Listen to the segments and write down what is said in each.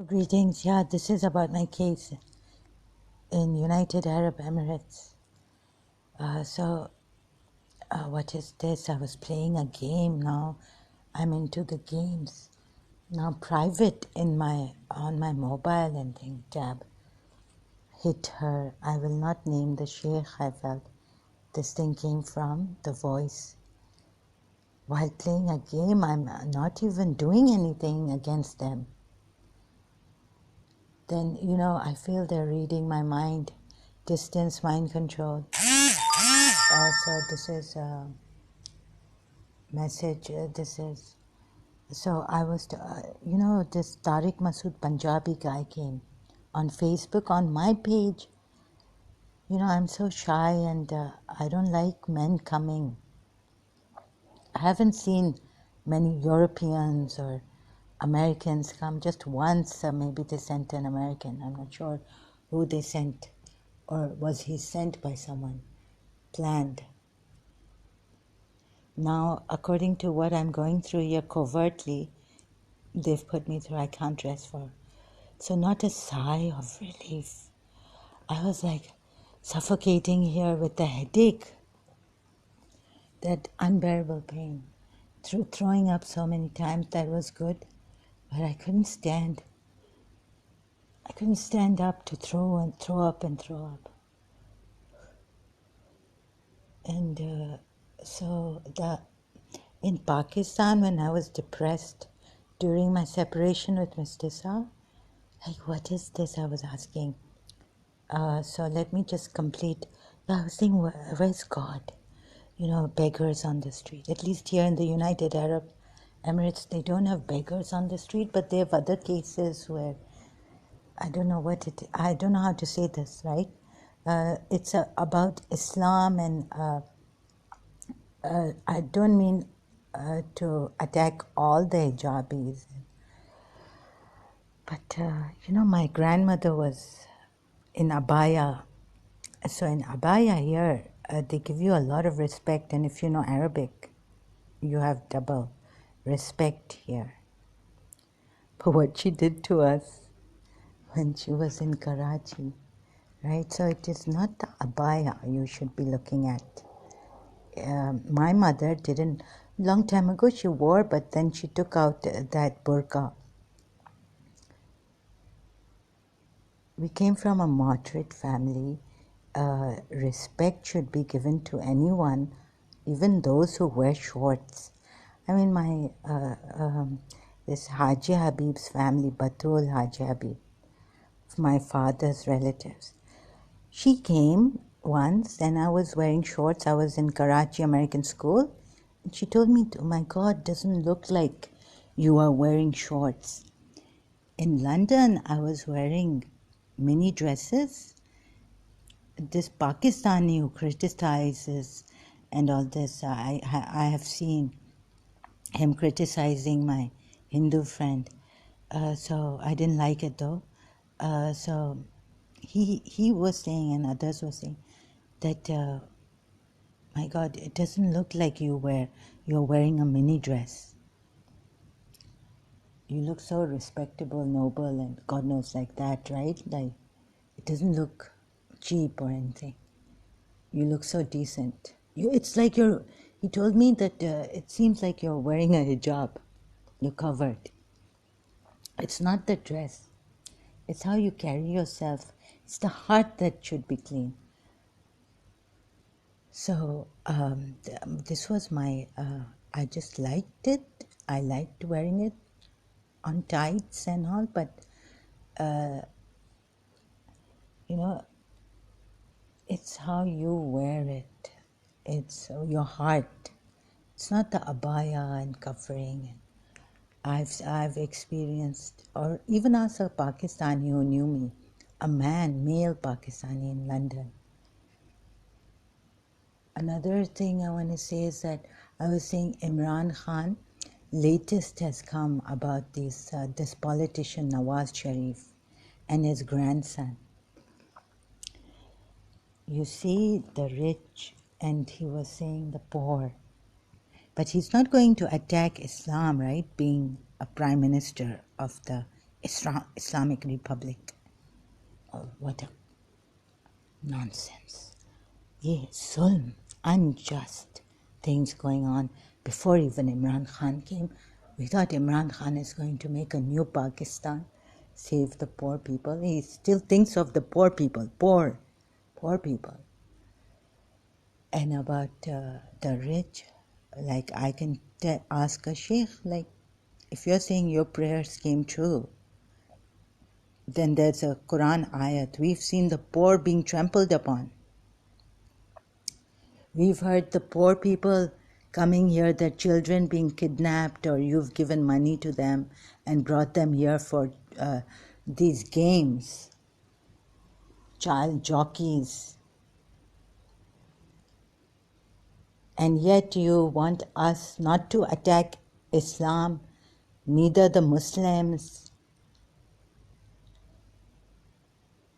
Greetings. Yeah, this is about my case in United Arab Emirates. What is this? I was playing a game now. I'm into the games now. Private on my mobile and thing tab hit her. I will not name the sheikh. I felt this thing came from the voice. While playing a game, I'm not even doing anything against them. Then I feel they're reading my mind. Distance mind control. So this is a message. This is so I was, this Tariq Masood Punjabi guy came on Facebook on my page. I'm so shy and I don't like men coming. I haven't seen many Europeans or Americans come. Just once, maybe they sent an American. I'm not sure who they sent, or was he sent by someone planned. Now, according to what I'm going through here covertly, they've put me through I can't dress for. So not a sigh of relief. I was like suffocating here with the headache, that unbearable pain. Through throwing up so many times, that was good, but I couldn't stand. I couldn't stand up to throw and throw up and throw up. And in Pakistan, when I was depressed during my separation with Mr. Sa, like, what is this? I was asking. So let me just complete. I was saying, where's God? Beggars on the street. At least here in the United Arab Emirates, they don't have beggars on the street, but they have other cases where I don't know how to say this, right? It's about Islam, and I don't mean to attack all the hijabis. But, my grandmother was in abaya. So in abaya here, they give you a lot of respect. And if you know Arabic, you have double respect here. But what she did to us when she was in Karachi, right? So it is not the abaya you should be looking at. My mother didn't, long time ago she wore, but then she took out that burqa. We came from a moderate family. Respect should be given to anyone, even those who wear shorts. I mean, this Haji Habib's family, Batul Haji Habib, my father's relatives. She came once and I was wearing shorts. I was in Karachi American School. And she told me, oh my God, doesn't look like you are wearing shorts. In London, I was wearing mini dresses. This Pakistani who criticizes and all this, I have seen him criticizing my Hindu friend. So I didn't like it though. So he was saying, and others were saying, that, my God, it doesn't look like you're wearing a mini dress. You look so respectable, noble, and God knows like that, right? Like, it doesn't look cheap or anything. You look so decent. It's like he told me that it seems like you're wearing a hijab. You're covered. It's not the dress. It's how you carry yourself. It's the heart that should be clean. So this was I just liked it. I liked wearing it on tights and all, but it's how you wear it. It's your heart. It's not the abaya and covering. I've experienced, or even as a Pakistani who knew me, a male Pakistani in London. Another thing I want to say is that I was saying Imran Khan, latest has come about this politician Nawaz Sharif and his grandson. You see the rich, and he was saying the poor. But he's not going to attack Islam, right, being a prime minister of the Islamic Republic. Oh, what a nonsense. Ye zulm, unjust things going on. Before even Imran Khan came, we thought Imran Khan is going to make a new Pakistan, save the poor people. He still thinks of the poor people, poor people. And about the rich, like I can ask a sheikh, like, if you're saying your prayers came true, then there's a Quran ayat. We've seen the poor being trampled upon. We've heard the poor people coming here, their children being kidnapped, or you've given money to them and brought them here for these games, child jockeys. And yet you want us not to attack Islam, neither the Muslims,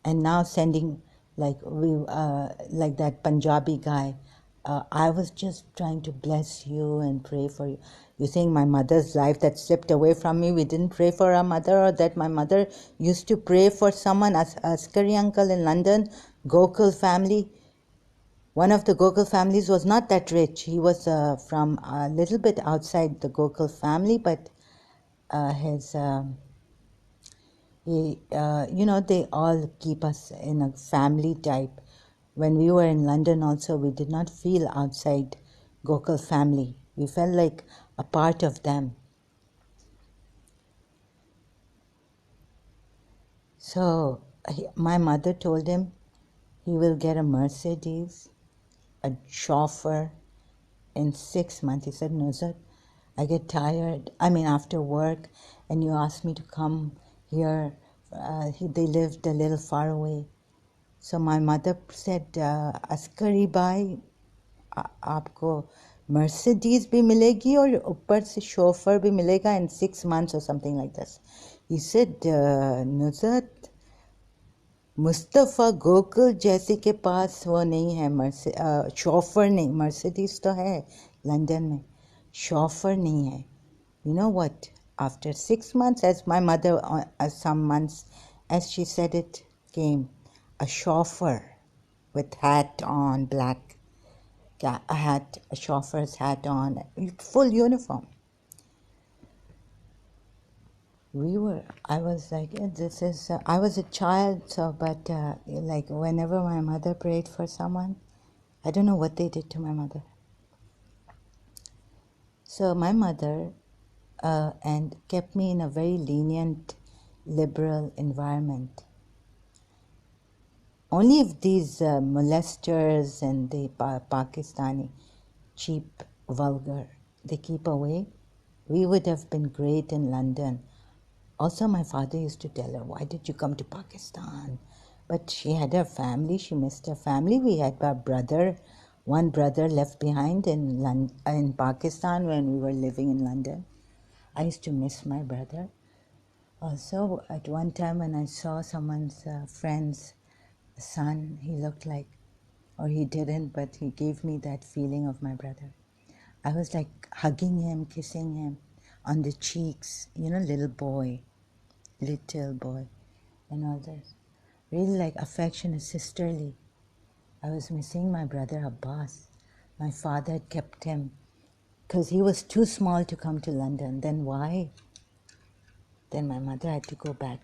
and now sending like that Punjabi guy. I was just trying to bless you and pray for you. You're saying my mother's life that slipped away from me, we didn't pray for our mother, or that my mother used to pray for someone, Askari uncle in London, Gokul family. One of the Gokul families was not that rich. He was from a little bit outside the Gokul family, but his... they all keep us in a family type. When we were in London also, we did not feel outside Gokul family. We felt like a part of them. So my mother told him he will get a Mercedes, a chauffeur in 6 months. He said, Nuzhat, I get tired. After work, and you asked me to come here. They lived a little far away. So my mother said, Askari bhai, आपको Mercedes भी मिलेगी और ऊपर से chauffeur भी मिलेगा in 6 months or something like this. He said, Nuzhat, Mustafa Gokul जैसे के पास वो नहीं है, chauffeur नहीं, Mercedes तो है लंदन में, chauffeur नहीं है. You know what? After 6 months, as my mother, some months, as she said it, came a chauffeur with hat on, black hat, a chauffeur's hat on, full uniform. I was like, I was a child, so, but like whenever my mother prayed for someone, I don't know what they did to my mother. So my mother and kept me in a very lenient, liberal environment. Only if these molesters and the Pakistani, cheap, vulgar, they keep away, we would have been great in London. Also, my father used to tell her, why did you come to Pakistan? But she had her family, she missed her family. We had our brother, one brother left behind in Pakistan when we were living in London. I used to miss my brother. Also, at one time when I saw someone's friend's son, he looked like, or he didn't, but he gave me that feeling of my brother. I was like hugging him, kissing him on the cheeks, little boy, and all this. Really like affection is sisterly. I was missing my brother Abbas. My father had kept him because he was too small to come to London. Then why? Then my mother had to go back.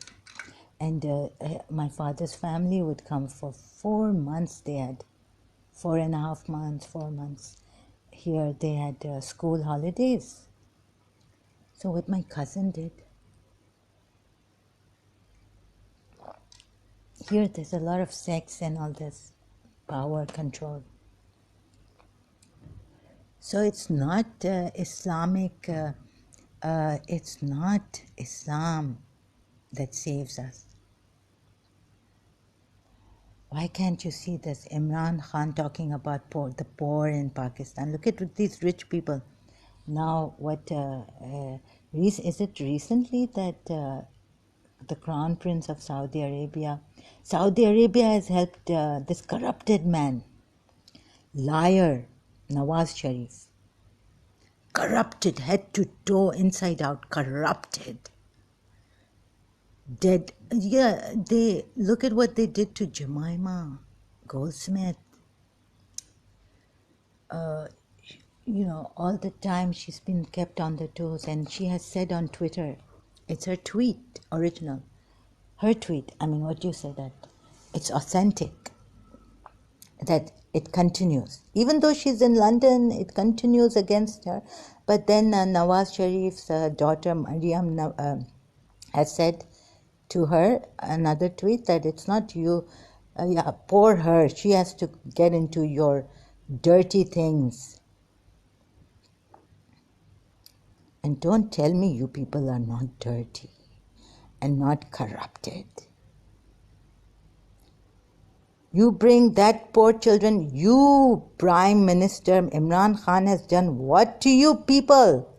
And my father's family would come for 4 months. They had 4.5 months, 4 months. Here they had school holidays. So what my cousin did, here there's a lot of sex and all this power control. So it's not Islamic, it's not Islam that saves us. Why can't you see this? Imran Khan talking about the poor in Pakistan. Look at these rich people. Now, is it recently that the Crown Prince of Saudi Arabia has helped this corrupted man, liar, Nawaz Sharif. Corrupted, head to toe, inside out, corrupted. Dead. Yeah, they look at what they did to Jemima Goldsmith. All the time she's been kept on the toes, and she has said on Twitter, it's her tweet, original. Her tweet, I mean, what you said, that it's authentic, that it continues. Even though she's in London, it continues against her. But then Nawaz Sharif's daughter, Mariam, has said to her, another tweet, that it's not you, poor her, she has to get into your dirty things. And don't tell me you people are not dirty and not corrupted. You bring that poor children, you Prime Minister Imran Khan has done what to you people?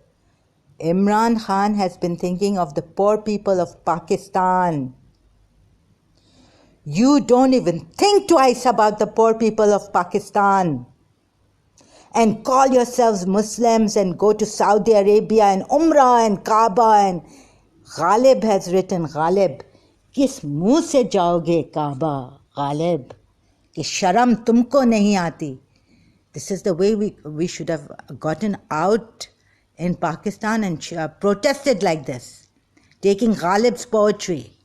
Imran Khan has been thinking of the poor people of Pakistan. You don't even think twice about the poor people of Pakistan. And call yourselves Muslims and go to Saudi Arabia and Umrah and Kaaba, and Ghalib has written, Ghalib, किस मुंह से जाओगे काबा Ghalib, कि शर्म तुमको नहीं आती. This is the way we should have gotten out in Pakistan and protested like this, taking Ghalib's poetry.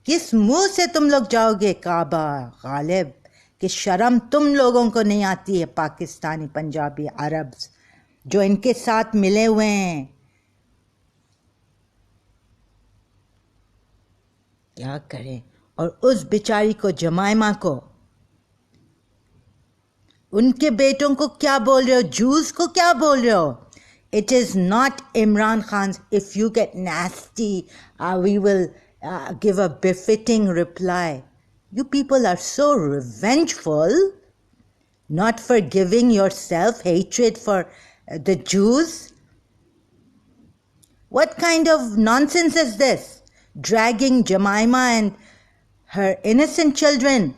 किस मुंह से तुम लोग जाओगे काबा Ghalib, कि शर्म तुम लोगों को नहीं आती है, पाकिस्तानी, पंजाबी, अरब्स जो इनके साथ मिले हुए हैं. क्या करें? और उस बेचारी को, जमाइमा को, उनके बेटों को क्या बोल रहे हो? जूस को क्या बोल रहे हो? It is not Imran Khan's. If you get nasty, we will give a befitting reply. You people are so revengeful, not forgiving yourself, hatred for the Jews. What kind of nonsense is this? Dragging Jemima and her innocent children.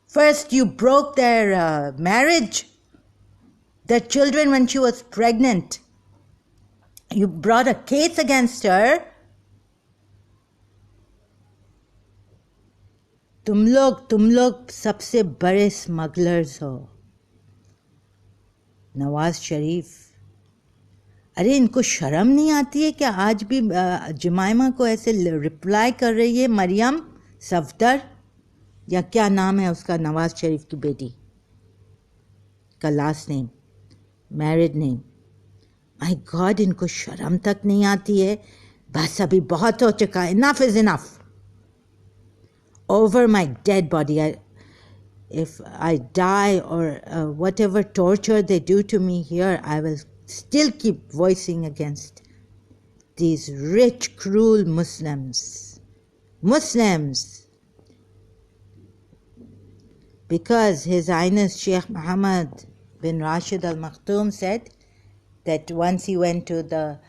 First you broke their marriage, their children, when she was pregnant. You brought a case against her. तुम लोग सबसे बड़े smugglers हो. नवाज शरीफ, अरे इनको शर्म नहीं आती है क्या? आज भी जमाइमा को ऐसे रिप्लाई कर रही है. मरियम सफदर, या क्या नाम है उसका, नवाज शरीफ की बेटी का last name, married name. My God, इनको शर्म तक नहीं आती है. बस अभी बहुत हो चुका है. Enough is enough. Over my dead body, if I die or whatever torture they do to me here, I will still keep voicing against these rich, cruel Muslims. Because His Highness Sheikh Mohammed bin Rashid Al Maktoum said that once he went to the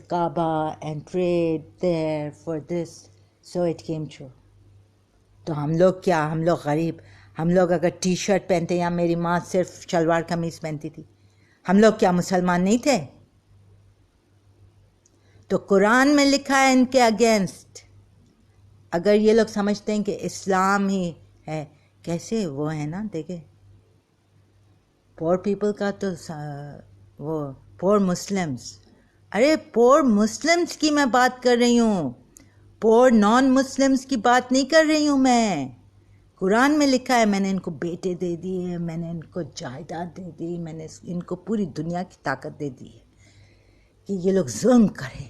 Kaaba and prayed there for this, so it came true. तो हम लोग क्या, हम लोग गरीब, हम लोग अगर टी शर्ट पहनते, या मेरी माँ सिर्फ शलवार कमीज पहनती थी, हम लोग क्या मुसलमान नहीं थे? तो कुरान में लिखा है इनके अगेंस्ट. अगर ये लोग समझते हैं कि इस्लाम ही है, कैसे वो है ना, देखे पोर पीपल का, तो वो पोर मुस्लिम्स. अरे पोर मुस्लिम्स की मैं बात कर रही हूँ, पोर नॉन मुस्लिम्स की बात नहीं कर रही हूँ मैं. कुरान में लिखा है, मैंने इनको बेटे दे दिए, मैंने इनको जायदाद दे दी, मैंने इनको पूरी दुनिया की ताकत दे दी है कि ये लोग जुल्म करें.